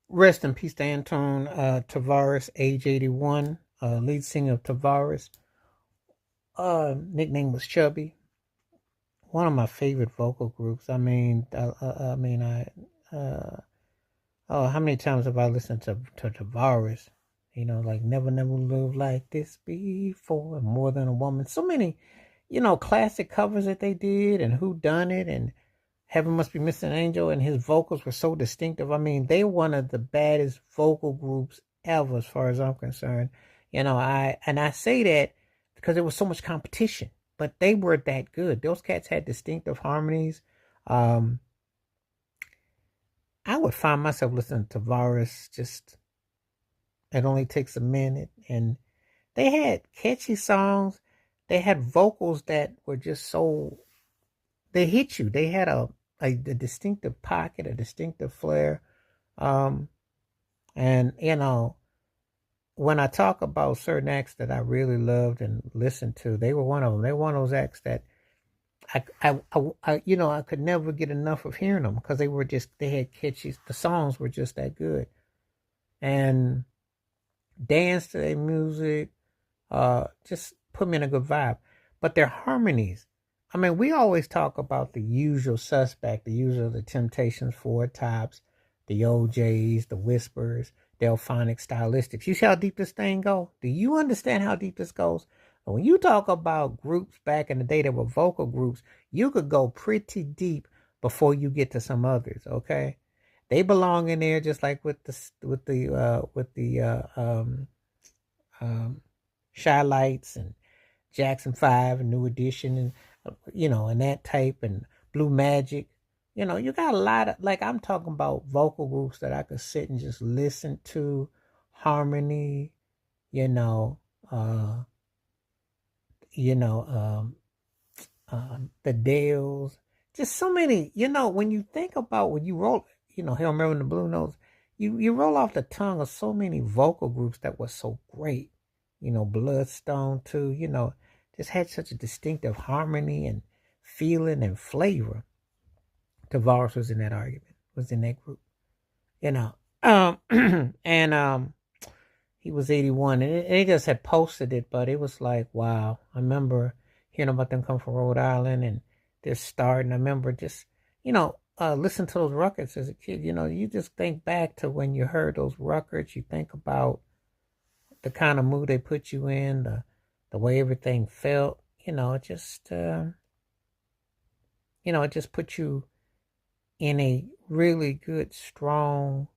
Rest in peace to Antone Tavaras, age 81, lead singer of Tavaras. Nickname was Chubby. One of my favorite vocal groups. Oh, how many times have I listened to Tavares? Like Never Never Lived Like This Before, More Than a Woman. So many, classic covers that they did, and Who Done It, and Heaven Must Be Missing an Angel, and his vocals were so distinctive. They're one of the baddest vocal groups ever, as far as I'm concerned. I say that because there was so much competition, but they were that good. Those cats had distinctive harmonies. Um, I would find myself listening to Tavares just It Only Takes a Minute, and they had catchy songs. They had vocals that were just so they hit you. They had a distinctive pocket, a distinctive flair. Um, and when I talk about certain acts that I really loved and listened to, they were one of them. They were one of those acts that I could never get enough of hearing them because they had catchy. The songs were just that good, and dance to their music, just put me in a good vibe. But their harmonies, we always talk about the usual suspect, the Temptations, Four Tops, the OJs, the Whispers, Delphonic Stylistics. You see how deep this thing goes? Do you understand how deep this goes? When you talk about groups back in the day that were vocal groups, you could go pretty deep before you get to some others. Okay, they belong in there just like with the Shy Lights and Jackson 5 and New Edition and and that type and Blue Magic. You got a lot of, like, I'm talking about vocal groups that I could sit and just listen to. Harmony, you know, uh, you know, the Dales, just so many, when you think about when you roll, Hail Mary and the Blue Notes, you roll off the tongue of so many vocal groups that were so great. Bloodstone too, just had such a distinctive harmony and feeling and flavor. Tavares was in that group, you know. And he was 81, and they just had posted it, but it was like, wow. I remember hearing about them come from Rhode Island and they're starting. I remember just, listening to those records as a kid. You just think back to when you heard those records. You think about the kind of mood they put you in, the way everything felt. It just put you in a really good, strong